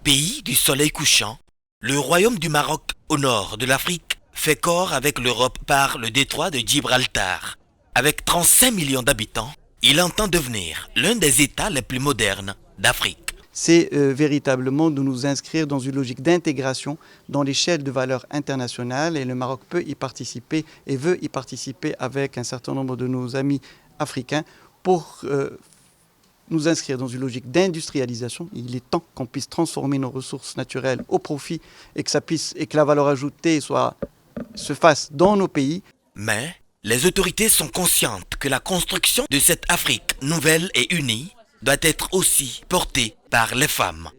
Pays du soleil couchant, le royaume du Maroc au nord de l'Afrique fait corps avec l'Europe par le détroit de Gibraltar. Avec 35 millions d'habitants, il entend devenir l'un des États les plus modernes d'Afrique. C'est véritablement de nous inscrire dans une logique d'intégration dans l'échelle de valeurs internationales et le Maroc peut y participer et veut y participer avec un certain nombre de nos amis africains pour nous inscrire dans une logique d'industrialisation. Il est temps qu'on puisse transformer nos ressources naturelles au profit et que la valeur ajoutée se fasse dans nos pays. Mais les autorités sont conscientes que la construction de cette Afrique nouvelle et unie doit être aussi portée par les femmes.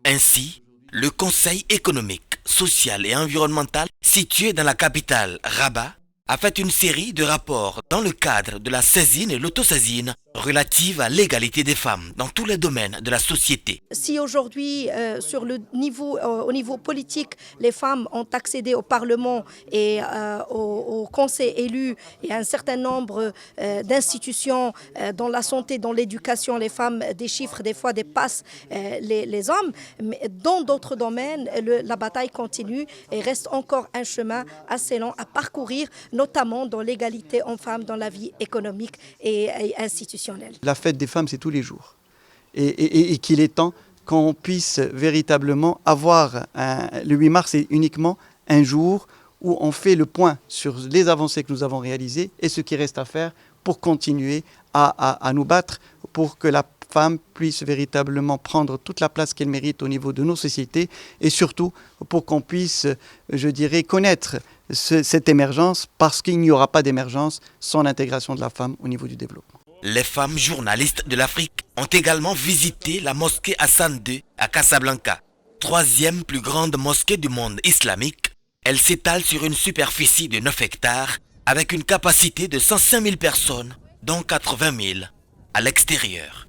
Ainsi, le Conseil économique, social et environnemental situé dans la capitale Rabat a fait une série de rapports dans le cadre de la saisine et l'autosaisine relative à l'égalité des femmes dans tous les domaines de la société. Si aujourd'hui, au niveau politique, les femmes ont accédé au Parlement et au Conseil élu et à un certain nombre d'institutions dans la santé, dans l'éducation, les femmes, des chiffres des fois dépassent les hommes, mais dans d'autres domaines, la bataille continue et reste encore un chemin assez long à parcourir, notamment dans l'égalité hommes-femmes dans la vie économique et institutionnelle. La fête des femmes, c'est tous les jours. Et qu'il est temps qu'on puisse véritablement avoir... le 8 mars, c'est uniquement un jour où on fait le point sur les avancées que nous avons réalisées et ce qui reste à faire pour continuer à nous battre pour que la femme puisse véritablement prendre toute la place qu'elle mérite au niveau de nos sociétés et surtout pour qu'on puisse, je dirais, connaître cette émergence parce qu'il n'y aura pas d'émergence sans l'intégration de la femme au niveau du développement. Les femmes journalistes de l'Afrique ont également visité la mosquée Hassan II à Casablanca, troisième plus grande mosquée du monde islamique. Elle s'étale sur une superficie de 9 hectares avec une capacité de 105 000 personnes, dont 80 000 à l'extérieur.